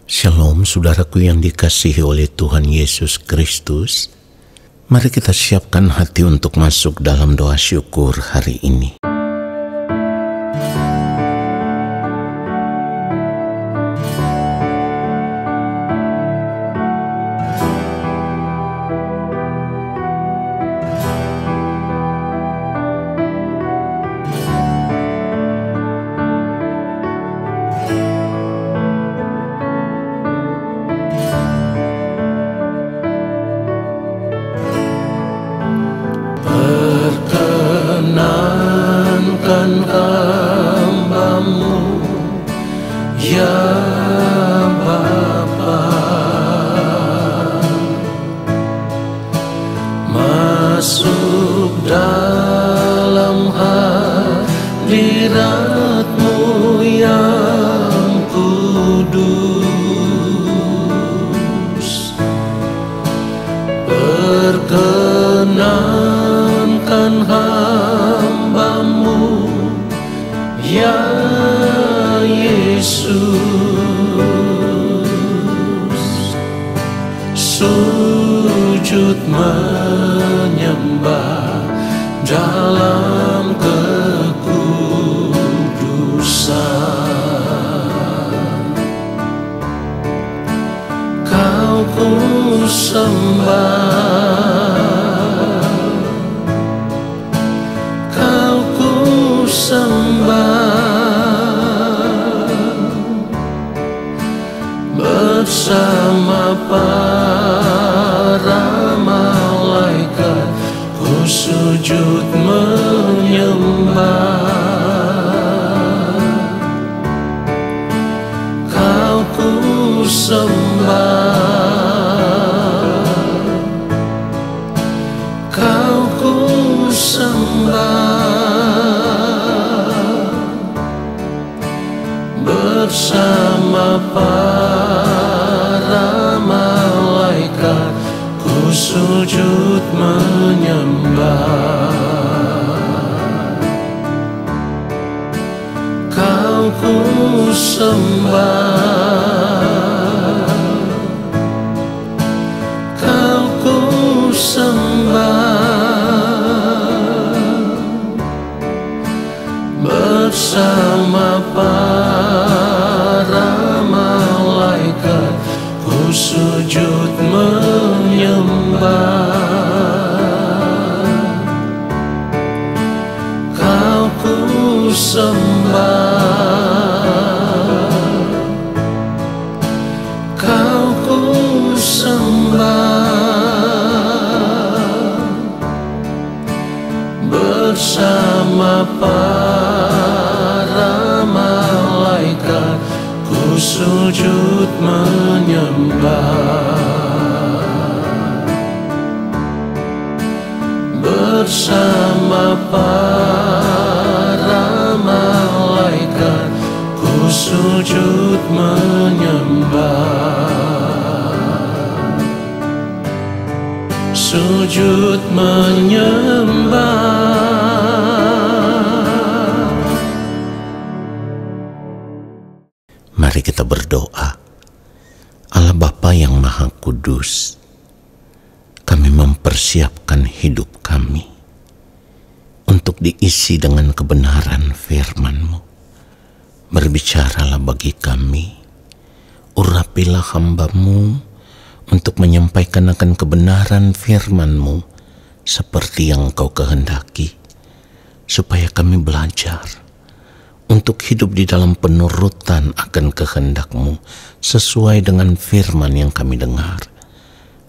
Shalom saudaraku yang dikasihi oleh Tuhan Yesus Kristus. Mari kita siapkan hati untuk masuk dalam doa syukur hari ini. Perkenankan hamba-Mu, ya Bapa, masuk dalam hadirat-Mu yang kudus. Perkenankan hamba-Mu, ya Yesus, sujud menyembah dalam kekudusan. Kau ku sembah, Kau ku sembah, bersama para malaikat ku sujud menyembah. Kau ku sembah, Kau ku sembah, bersama para malaikat ku sujud menyembah. Kau ku sembah, Kau ku sembah, bersama para malaikat ku sujud menyembah. Kau ku sembah, Kau ku sembah, bersama para malaikat ku sujud menyembah. Bersama para malaikat ku sujud menyembah. Sujud menyembah. Mari kita berdoa. Allah Bapa yang Maha Kudus, kami mempersiapkan hidup kami untuk diisi dengan kebenaran firman-Mu. Berbicaralah bagi kami, urapilah hamba-Mu untuk menyampaikan akan kebenaran firman-Mu seperti yang Engkau kehendaki, supaya kami belajar untuk hidup di dalam penurutan akan kehendak-Mu sesuai dengan firman yang kami dengar.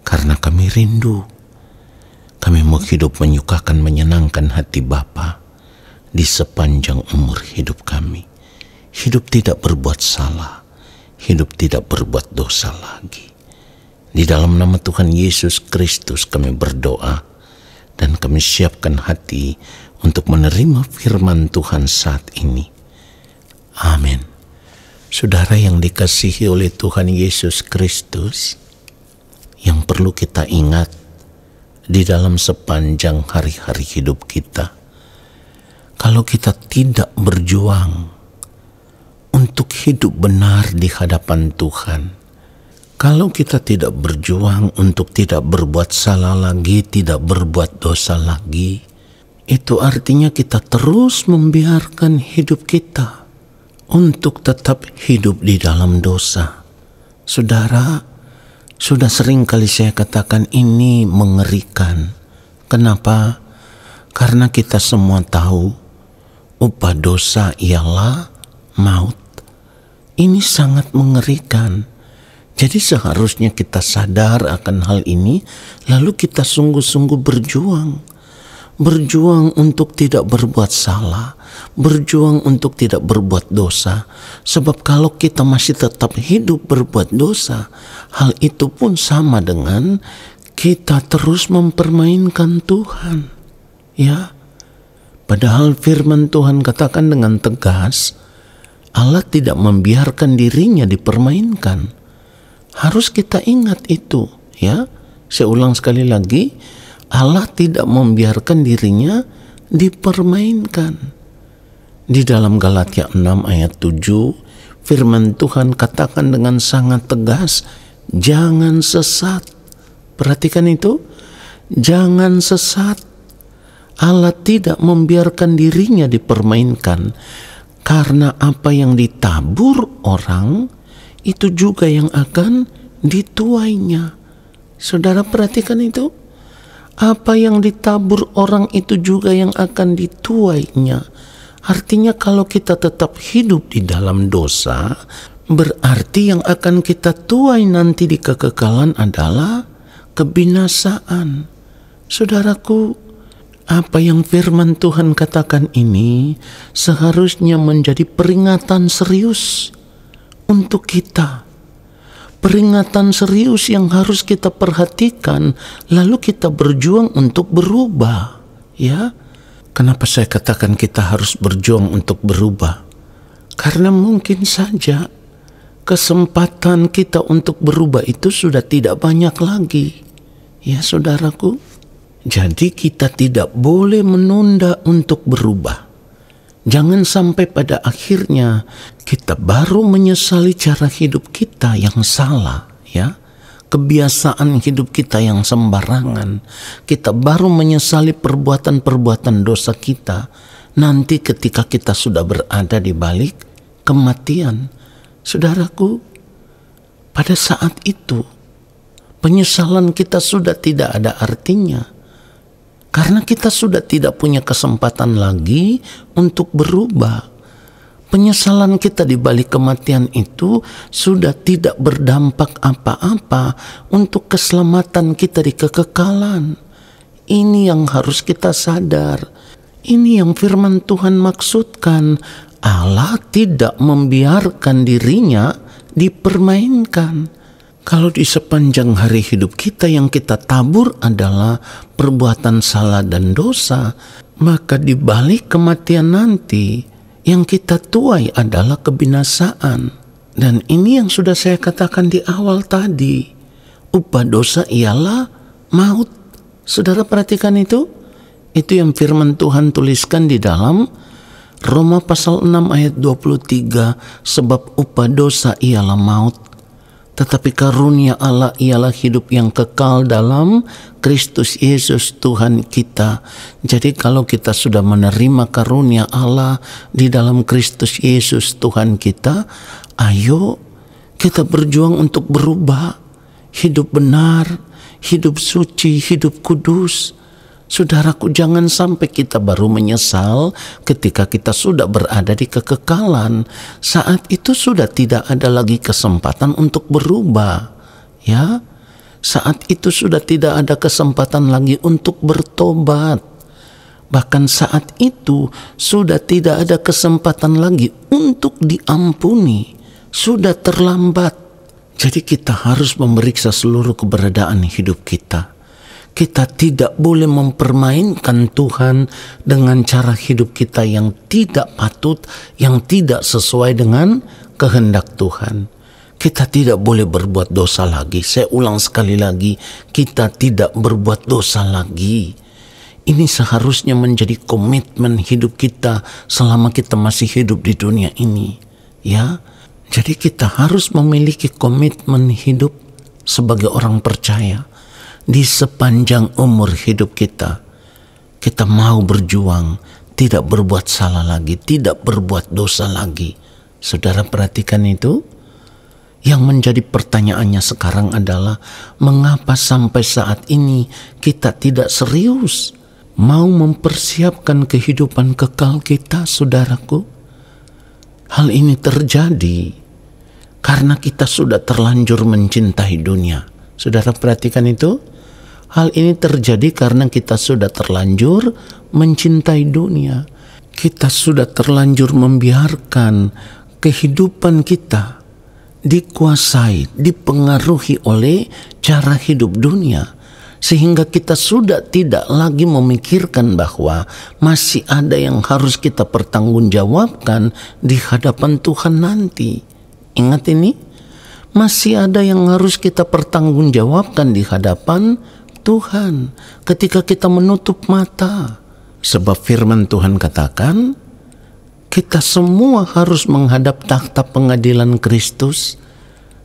Karena kami rindu, kami mau hidup menyukakan menyenangkan hati Bapa di sepanjang umur hidup kami. Hidup tidak berbuat salah, hidup tidak berbuat dosa lagi. Di dalam nama Tuhan Yesus Kristus kami berdoa, dan kami siapkan hati untuk menerima firman Tuhan saat ini. Amin. Saudara yang dikasihi oleh Tuhan Yesus Kristus, yang perlu kita ingat di dalam sepanjang hari-hari hidup kita, kalau kita tidak berjuang untuk hidup benar di hadapan Tuhan, Kalau kita tidak berjuang untuk tidak berbuat salah lagi, tidak berbuat dosa lagi, itu artinya kita terus membiarkan hidup kita untuk tetap hidup di dalam dosa. Saudara, sudah sering kali saya katakan ini mengerikan. Kenapa? Karena kita semua tahu upah dosa ialah maut. Ini sangat mengerikan. Jadi seharusnya kita sadar akan hal ini, lalu kita sungguh-sungguh berjuang. Berjuang untuk tidak berbuat salah, berjuang untuk tidak berbuat dosa. Sebab kalau kita masih tetap hidup berbuat dosa, hal itu pun sama dengan kita terus mempermainkan Tuhan. Ya, padahal firman Tuhan katakan dengan tegas, Allah tidak membiarkan dirinya dipermainkan. Harus kita ingat itu, ya. Saya ulang sekali lagi, Allah tidak membiarkan dirinya dipermainkan. Di dalam Galatia 6 ayat 7, firman Tuhan katakan dengan sangat tegas, jangan sesat. Perhatikan itu, jangan sesat. Allah tidak membiarkan dirinya dipermainkan, karena apa yang ditabur orang, itu juga yang akan dituainya. Saudara perhatikan itu. Apa yang ditabur orang itu juga yang akan dituainya. Artinya kalau kita tetap hidup di dalam dosa, berarti yang akan kita tuai nanti di kekekalan adalah kebinasaan. Saudaraku, apa yang firman Tuhan katakan ini seharusnya menjadi peringatan serius untuk kita. Peringatan serius yang harus kita perhatikan, lalu kita berjuang untuk berubah. Ya, kenapa saya katakan kita harus berjuang untuk berubah? Karena mungkin saja kesempatan kita untuk berubah itu sudah tidak banyak lagi. Ya saudaraku, jadi kita tidak boleh menunda untuk berubah. Jangan sampai pada akhirnya kita baru menyesali cara hidup kita yang salah, ya. Kebiasaan hidup kita yang sembarangan. Kita baru menyesali perbuatan-perbuatan dosa kita nanti ketika kita sudah berada di balik kematian. Saudaraku, pada saat itu penyesalan kita sudah tidak ada artinya. Karena kita sudah tidak punya kesempatan lagi untuk berubah. Penyesalan kita di balik kematian itu sudah tidak berdampak apa-apa untuk keselamatan kita di kekekalan. Ini yang harus kita sadar. Ini yang firman Tuhan maksudkan. Allah tidak membiarkan dirinya dipermainkan. Kalau di sepanjang hari hidup kita yang kita tabur adalah perbuatan salah dan dosa, maka di balik kematian nanti yang kita tuai adalah kebinasaan. Dan ini yang sudah saya katakan di awal tadi. Upah dosa ialah maut. Saudara perhatikan itu? Itu yang firman Tuhan tuliskan di dalam Roma pasal 6 ayat 23, sebab upah dosa ialah maut. Tetapi karunia Allah ialah hidup yang kekal dalam Kristus Yesus Tuhan kita. Jadi kalau kita sudah menerima karunia Allah di dalam Kristus Yesus Tuhan kita, ayo kita berjuang untuk berubah. Hidup benar, hidup suci, hidup kudus. Saudaraku, jangan sampai kita baru menyesal ketika kita sudah berada di kekekalan. Saat itu sudah tidak ada lagi kesempatan untuk berubah. Ya, saat itu sudah tidak ada kesempatan lagi untuk bertobat. Bahkan saat itu sudah tidak ada kesempatan lagi untuk diampuni. Sudah terlambat. Jadi kita harus memeriksa seluruh keberadaan hidup kita. Kita tidak boleh mempermainkan Tuhan dengan cara hidup kita yang tidak patut, yang tidak sesuai dengan kehendak Tuhan. Kita tidak boleh berbuat dosa lagi. Saya ulang sekali lagi, kita tidak berbuat dosa lagi. Ini seharusnya menjadi komitmen hidup kita selama kita masih hidup di dunia ini. Ya, jadi kita harus memiliki komitmen hidup sebagai orang percaya di sepanjang umur hidup kita. Kita mau berjuang, tidak berbuat salah lagi, tidak berbuat dosa lagi. Saudara perhatikan itu. Yang menjadi pertanyaannya sekarang adalah, mengapa sampai saat ini kita tidak serius mau mempersiapkan kehidupan kekal kita, saudaraku? Hal ini terjadi karena kita sudah terlanjur mencintai dunia. Saudara perhatikan itu. Hal ini terjadi karena kita sudah terlanjur mencintai dunia. Kita sudah terlanjur membiarkan kehidupan kita dikuasai, dipengaruhi oleh cara hidup dunia, sehingga kita sudah tidak lagi memikirkan bahwa masih ada yang harus kita pertanggungjawabkan di hadapan Tuhan nanti. Ingat ini, masih ada yang harus kita pertanggungjawabkan di hadapan Tuhan ketika kita menutup mata. Sebab firman Tuhan katakan, kita semua harus menghadap takhta pengadilan Kristus,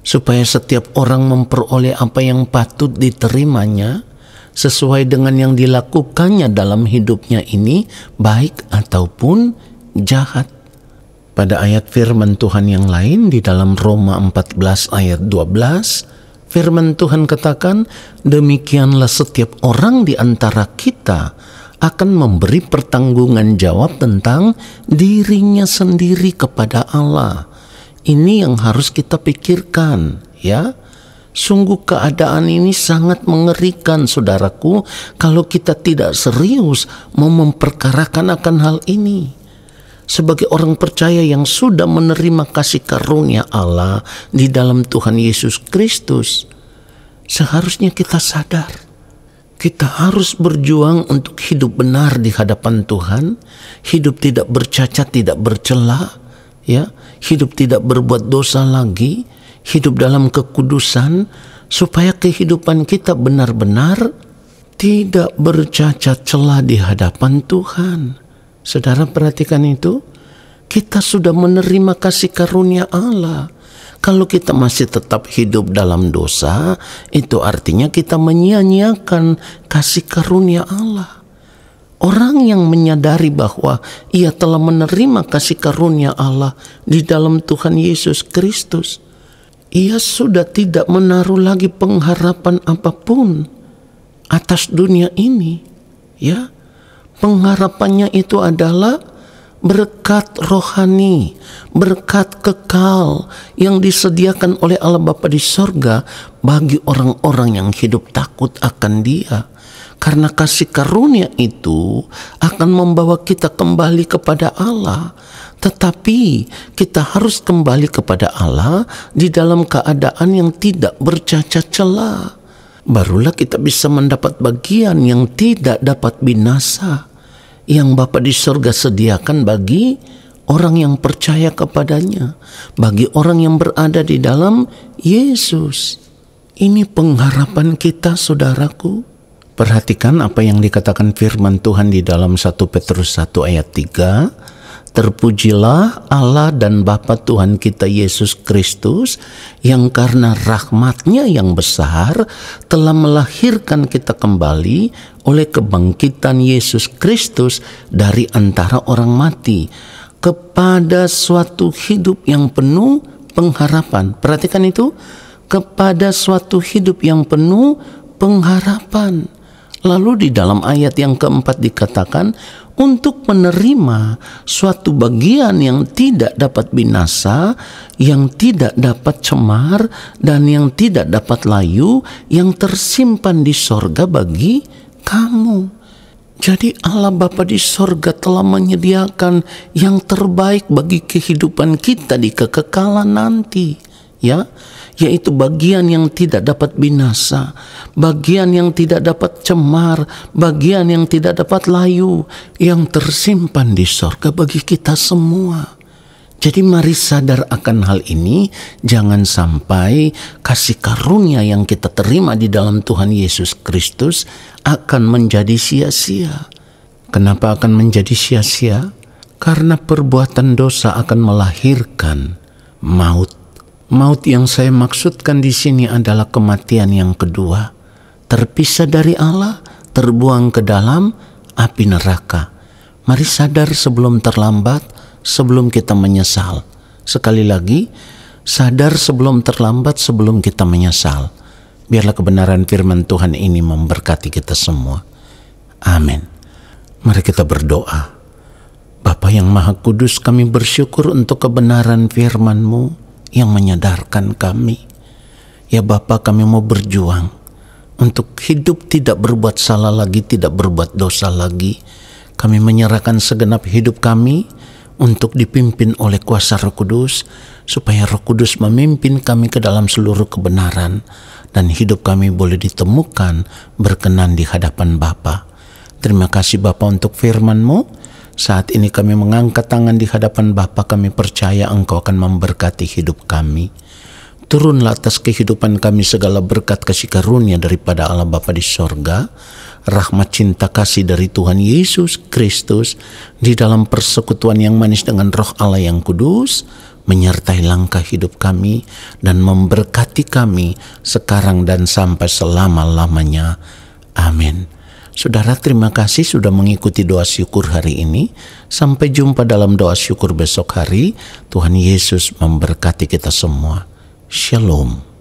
supaya setiap orang memperoleh apa yang patut diterimanya sesuai dengan yang dilakukannya dalam hidupnya ini, baik ataupun jahat. Pada ayat firman Tuhan yang lain di dalam Roma 14 ayat 12, firman Tuhan katakan, demikianlah setiap orang di antara kita akan memberi pertanggungan jawab tentang dirinya sendiri kepada Allah. Ini yang harus kita pikirkan, ya. Sungguh keadaan ini sangat mengerikan, saudaraku, kalau kita tidak serius mau memperkarakan akan hal ini. Sebagai orang percaya yang sudah menerima kasih karunia Allah di dalam Tuhan Yesus Kristus, seharusnya kita sadar, kita harus berjuang untuk hidup benar di hadapan Tuhan, hidup tidak bercacat, tidak bercela, ya, hidup tidak berbuat dosa lagi, hidup dalam kekudusan, supaya kehidupan kita benar-benar tidak bercacat celah di hadapan Tuhan. Saudara perhatikan itu, kita sudah menerima kasih karunia Allah. Kalau kita masih tetap hidup dalam dosa, itu artinya kita menyia-nyiakan kasih karunia Allah. Orang yang menyadari bahwa ia telah menerima kasih karunia Allah di dalam Tuhan Yesus Kristus, ia sudah tidak menaruh lagi pengharapan apapun atas dunia ini. Ya, pengharapannya itu adalah berkat rohani, berkat kekal yang disediakan oleh Allah Bapa di sorga bagi orang-orang yang hidup takut akan Dia. Karena kasih karunia itu akan membawa kita kembali kepada Allah. Tetapi kita harus kembali kepada Allah di dalam keadaan yang tidak bercacat celah. Barulah kita bisa mendapat bagian yang tidak dapat binasa, yang Bapa di sorga sediakan bagi orang yang percaya kepadanya, bagi orang yang berada di dalam Yesus. Ini pengharapan kita, saudaraku. Perhatikan apa yang dikatakan firman Tuhan di dalam 1 Petrus 1 ayat 3. Terpujilah Allah dan Bapa Tuhan kita Yesus Kristus, yang karena rahmat-Nya yang besar telah melahirkan kita kembali oleh kebangkitan Yesus Kristus dari antara orang mati, kepada suatu hidup yang penuh pengharapan. Perhatikan itu, kepada suatu hidup yang penuh pengharapan. Lalu di dalam ayat yang keempat dikatakan, untuk menerima suatu bagian yang tidak dapat binasa, yang tidak dapat cemar, dan yang tidak dapat layu, yang tersimpan di sorga bagi kamu. Jadi Allah Bapa di sorga telah menyediakan yang terbaik bagi kehidupan kita di kekekalan nanti, ya, yaitu bagian yang tidak dapat binasa, bagian yang tidak dapat cemar, bagian yang tidak dapat layu, yang tersimpan di sorga bagi kita semua. Jadi mari sadar akan hal ini, jangan sampai kasih karunia yang kita terima di dalam Tuhan Yesus Kristus akan menjadi sia-sia. Kenapa akan menjadi sia-sia? Karena perbuatan dosa akan melahirkan maut. Maut yang saya maksudkan di sini adalah kematian yang kedua, terpisah dari Allah, terbuang ke dalam api neraka. Mari sadar sebelum terlambat, sebelum kita menyesal. Sekali lagi, sadar sebelum terlambat, sebelum kita menyesal. Biarlah kebenaran firman Tuhan ini memberkati kita semua. Amin. Mari kita berdoa. Bapa yang Maha Kudus, kami bersyukur untuk kebenaran firman-Mu yang menyadarkan kami. Ya Bapa, kami mau berjuang untuk hidup tidak berbuat salah lagi, tidak berbuat dosa lagi. Kami menyerahkan segenap hidup kami untuk dipimpin oleh kuasa Roh Kudus, supaya Roh Kudus memimpin kami ke dalam seluruh kebenaran, dan hidup kami boleh ditemukan berkenan di hadapan Bapa. Terima kasih Bapa untuk firman-Mu. Saat ini kami mengangkat tangan di hadapan Bapa, kami percaya Engkau akan memberkati hidup kami. Turunlah atas kehidupan kami segala berkat kasih karunia daripada Allah Bapa di sorga, rahmat cinta kasih dari Tuhan Yesus Kristus, di dalam persekutuan yang manis dengan Roh Allah yang kudus, menyertai langkah hidup kami dan memberkati kami sekarang dan sampai selama-lamanya. Amin. Saudara, terima kasih sudah mengikuti doa syukur hari ini. Sampai jumpa dalam doa syukur besok hari. Tuhan Yesus memberkati kita semua. Shalom.